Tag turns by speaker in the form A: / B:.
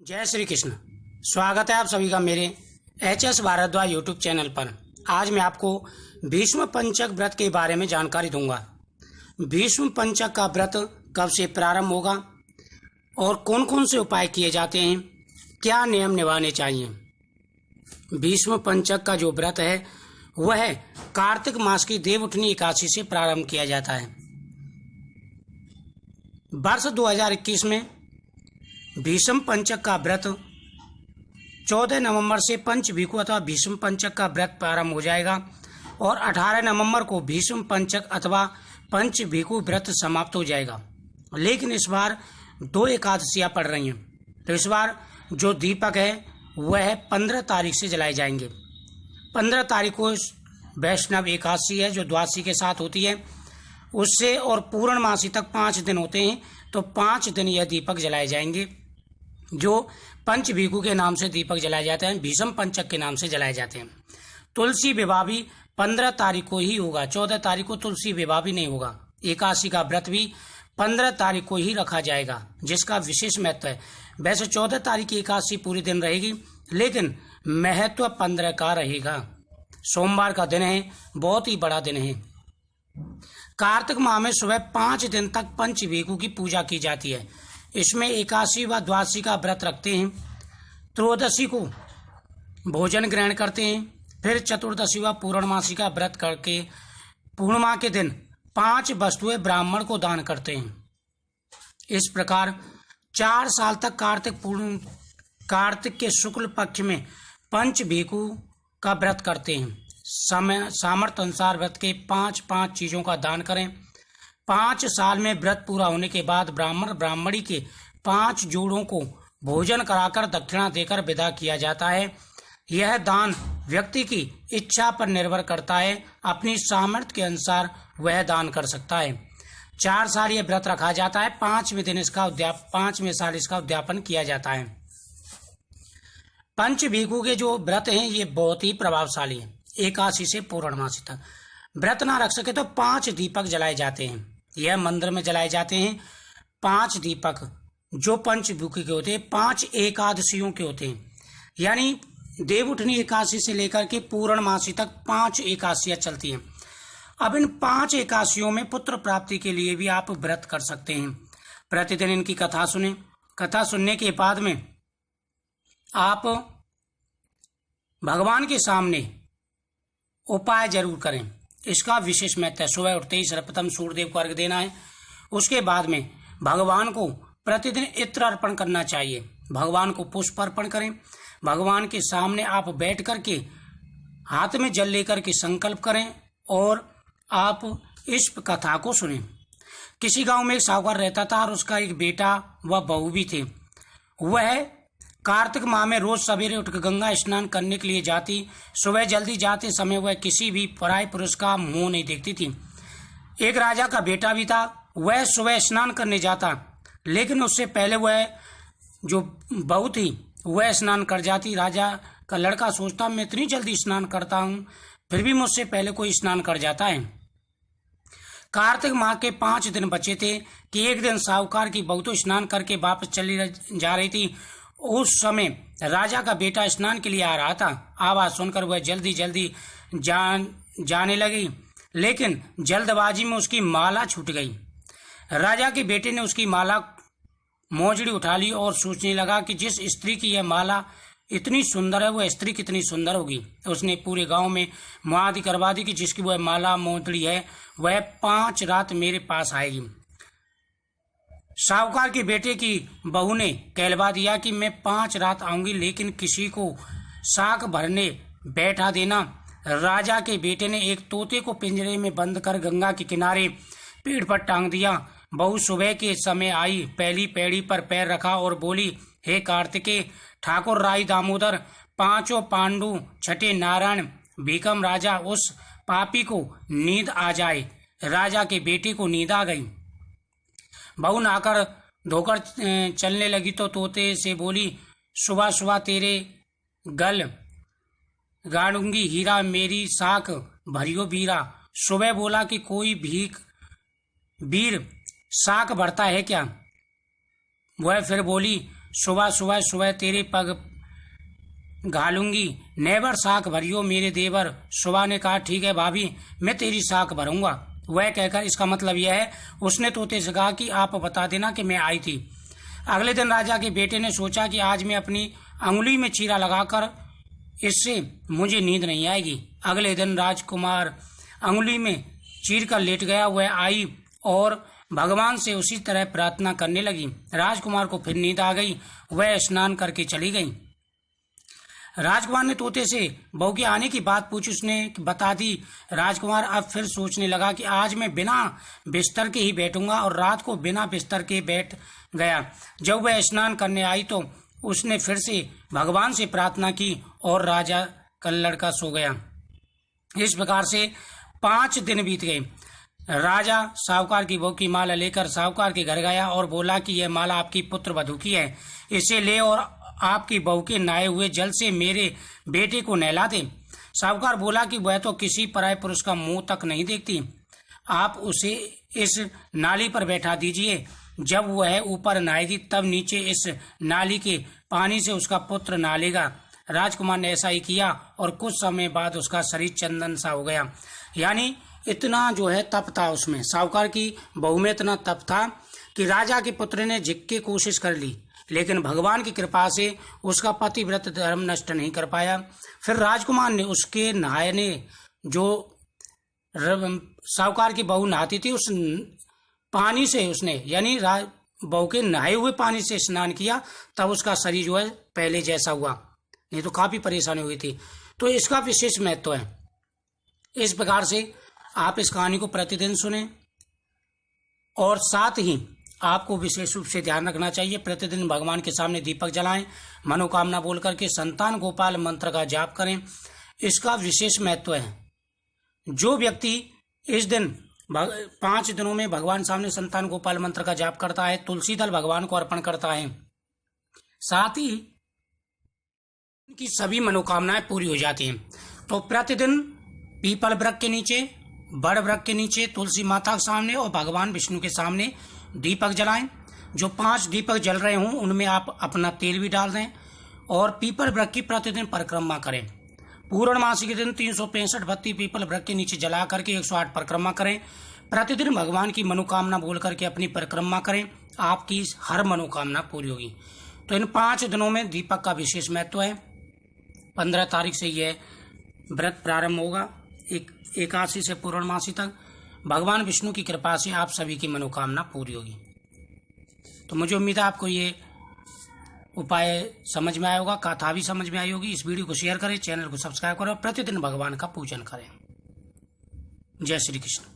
A: जय श्री कृष्ण। स्वागत है आप सभी का मेरे HS भारद्वाज यूट्यूब चैनल पर। आज मैं आपको भीष्म पंचक व्रत के बारे में जानकारी दूंगा। भीष्म पंचक का व्रत कब से प्रारंभ होगा और कौन कौन से उपाय किए जाते हैं, क्या नियम निभाने चाहिए। भीष्म पंचक का जो व्रत है वह कार्तिक मास की देवउठनी एकादशी से प्रारंभ किया जाता है। वर्ष 2021 में भीष्म पंचक का व्रत 14 नवंबर से पंचभीखु अथवा भीष्म पंचक का व्रत प्रारंभ हो जाएगा और 18 नवंबर को भीष्म पंचक अथवा पंचभीखु व्रत समाप्त हो जाएगा। लेकिन इस बार 2 एकादशियां पड़ रही हैं, तो इस बार जो दीपक है वह 15 तारीख से जलाए जाएंगे। 15 तारीख को वैष्णव एकादशी है जो द्वादशी के साथ होती है, उससे और पूर्णमासी तक 5 दिन होते हैं, तो 5 दिन यह दीपक जलाए जाएंगे जो पंचभीखु के नाम से दीपक जलाए जाते हैं, भीष्म पंचक के नाम से जलाए जाते हैं। तुलसी विवाह भी 15 तारीख को ही होगा, 14 तारीख को तुलसी विवाह भी नहीं होगा। एकादशी का व्रत भी 15 तारीख को ही रखा जाएगा, जिसका विशेष महत्व है। वैसे 14 तारीख की एकादशी पूरी दिन रहेगी, लेकिन महत्व 15 का रहेगा। सोमवार का दिन है, बहुत ही बड़ा दिन है। कार्तिक माह में सुबह 5 दिन तक पंचभीखु की पूजा की जाती है। इसमें एकादशी व द्वादशी का व्रत रखते हैं, त्रयोदशी को भोजन ग्रहण करते हैं, फिर चतुर्दशी व पूर्णमासी का व्रत करके पूर्णिमा के दिन 5 वस्तुएं ब्राह्मण को दान करते हैं। इस प्रकार 4 साल तक कार्तिक के शुक्ल पक्ष में पंचभीखु का व्रत करते हैं। समय सामर्थ्य अनुसार व्रत के 5-5 चीजों का दान करें। 5 साल में व्रत पूरा होने के बाद ब्राह्मण ब्राह्मणी के 5 जोड़ों को भोजन कराकर दक्षिणा देकर विदा किया जाता है। यह दान व्यक्ति की इच्छा पर निर्भर करता है, अपनी सामर्थ्य के अनुसार वह दान कर सकता है। 4 साल यह व्रत रखा जाता है, 5वें साल इसका उद्यापन किया जाता है। पंचभीखु के जो व्रत हैं ये बहुत ही प्रभावशाली है। एकादशी से पूर्णमासी तक व्रत ना रख सके तो 5 दीपक जलाए जाते हैं। यह मंदिर में जलाए जाते हैं 5 दीपक जो पंचभीखु के होते हैं, 5 एकादशियों के होते हैं। यानी देवउठनी एकादशी से लेकर के पूर्णमासी तक 5 एकादशियां चलती हैं। अब इन 5 एकादशियों में पुत्र प्राप्ति के लिए भी आप व्रत कर सकते हैं। प्रतिदिन इनकी कथा सुने। कथा सुनने के बाद में आप भगवान के सामने उपाय जरूर करें। इसका विशेष महत्व है। सुबह उठते ही सर्वप्रथम सूर्यदेव को अर्घ्य देना है। उसके बाद में भगवान को प्रतिदिन इत्र अर्पण करना चाहिए। भगवान को पुष्प अर्पण करें। भगवान के सामने आप बैठ करके हाथ में जल लेकर के संकल्प करें और आप इस कथा को सुनें। किसी गांव में एक साहूकार रहता था और उसका एक बेटा व बहू भी थे। वह कार्तिक माह में रोज सवेरे उठकर गंगा स्नान करने के लिए जाती। सुबह जल्दी जाते समय वह किसी भी पराये पुरुष का मुंह नहीं देखती थी। एक राजा का बेटा भी था, वह सुबह स्नान करने जाता, लेकिन उससे पहले वह जो बहू थी वह स्नान कर जाती। राजा का लड़का सोचता मैं इतनी जल्दी स्नान करता हूँ, फिर भी मुझसे पहले कोई स्नान कर जाता है। कार्तिक माह के 5 दिन बचे थे कि एक दिन साहूकार की बहू तो स्नान करके वापस चली जा रही थी। उस समय राजा का बेटा स्नान के लिए आ रहा था। आवाज सुनकर वह जल्दी जल्दी जाने लगी, लेकिन जल्दबाजी में उसकी माला छूट गई। राजा के बेटे ने उसकी माला मोजड़ी उठा ली और सोचने लगा कि जिस स्त्री की यह माला इतनी सुंदर है वह स्त्री कितनी सुंदर होगी। उसने पूरे गांव में मुआदी करवा दी कि जिसकी वह माला मोजड़ी है वह 5 रात मेरे पास आएगी। साहूकार के बेटे की बहू ने कहलवा दिया कि मैं 5 रात आऊंगी, लेकिन किसी को साग भरने बैठा देना। राजा के बेटे ने एक तोते को पिंजरे में बंद कर गंगा के किनारे पेड़ पर टांग दिया। बहू सुबह के समय आई, पहली पैड़ी पर पैर रखा और बोली, हे कार्तिकेय, ठाकुर राई दामोदर, 5 पांडु, छठे नारायण, भीकम राजा, उस पापी को नींद आ जाए। राजा के बेटे को नींद आ गई। बहू नहाकर धोकर चलने लगी तो तोते से बोली, सुबह सुबह तेरे गल गाड़ूंगी हीरा, मेरी साख भरियो बीरा। सुबह बोला कि कोई वीर साख भरता है क्या? वह फिर बोली, सुबह सुबह सुबह तेरे पग घालूंगी, नेवर साख भरियो मेरे देवर। सुबह ने कहा ठीक है भाभी, मैं तेरी साख भरूंगा। वह कहकर इसका मतलब यह है उसने तोते से कहा कि आप बता देना कि मैं आई थी। अगले दिन राजा के बेटे ने सोचा कि आज मैं अपनी अंगुली में चीरा लगाकर इससे मुझे नींद नहीं आएगी। अगले दिन राजकुमार अंगुली में चीर कर लेट गया। वह आई और भगवान से उसी तरह प्रार्थना करने लगी। राजकुमार को फिर नींद आ गई। वह स्नान करके चली गई। राजकुमार ने तोते से बहू के आने की बात पूछी। उसने बता दी। राजकुमार अब फिर सोचने लगा कि आज मैं बिना बिस्तर के ही बैठूंगा, और रात को बिना बिस्तर के बैठ गया। जब वह स्नान करने आई तो उसने फिर से भगवान से प्रार्थना की और राजा का लड़का सो गया। इस प्रकार से 5 दिन बीत गए। राजा साहूकार की बहू की माला लेकर साहूकार के घर गया और बोला कि यह माला आपकी पुत्र वधू की है, इसे ले और आपकी बहू के नहाए हुए जल से मेरे बेटे को नहला दे। साहूकार बोला कि वह तो किसी पराये पुरुष का मुंह तक नहीं देखती, आप उसे इस नाली पर बैठा दीजिए। जब वह ऊपर नहाएगी तब नीचे इस नाली के पानी से उसका पुत्र नहालेगा। राजकुमार ने ऐसा ही किया और कुछ समय बाद उसका शरीर चंदन सा हो गया। यानी इतना जो है तप था उसमें, साहूकार की बहू में इतना तप था कि राजा के पुत्र ने जिक्के कोशिश कर ली, लेकिन भगवान की कृपा से उसका पतिव्रत धर्म नष्ट नहीं कर पाया। फिर राजकुमार ने उसके नहाने, जो साहूकार की बहू नहाती थी उस पानी से उसने, यानी बहू के नहाए हुए पानी से स्नान किया, तब उसका शरीर जो है पहले जैसा हुआ, नहीं तो काफी परेशानी हुई थी। तो इसका विशेष महत्व है। इस प्रकार से आप इस कहानी को प्रतिदिन सुने, और साथ ही आपको विशेष रूप से ध्यान रखना चाहिए, प्रतिदिन भगवान के सामने दीपक जलाएं, मनोकामना बोल करके संतान गोपाल मंत्र का जाप करें। इसका विशेष महत्व है। जो व्यक्ति इस दिन 5 दिनों में भगवान सामने संतान गोपाल मंत्र का जाप करता है, तुलसी दल भगवान को अर्पण करता है, साथ ही उनकी सभी मनोकामनाएं पूरी हो जाती हैं। तो प्रतिदिन पीपल वृक्ष के नीचे, बड़ वृक्ष के नीचे, तुलसी माता के सामने और भगवान विष्णु के सामने दीपक जलाएं। जो 5 दीपक जल रहे हों उनमें आप अपना तेल भी डाल दें, और पीपल वृक्ष की प्रतिदिन परिक्रमा करें। पूर्णमासी के दिन 365 बत्ती पीपल वृक्ष के नीचे जला करके 108 परिक्रमा करें। प्रतिदिन भगवान की मनोकामना बोल करके अपनी परिक्रमा करें, आपकी हर मनोकामना पूरी होगी। तो इन 5 दिनों में दीपक का विशेष महत्व है। 15 तारीख से यह व्रत प्रारंभ होगा, एकादशी से पूर्णमासी तक। भगवान विष्णु की कृपा से आप सभी की मनोकामना पूरी होगी। तो मुझे उम्मीद है आपको ये उपाय समझ में आया होगा, कथा भी समझ में आई होगी। इस वीडियो को शेयर करें, चैनल को सब्सक्राइब करें और प्रतिदिन भगवान का पूजन करें। जय श्री कृष्ण।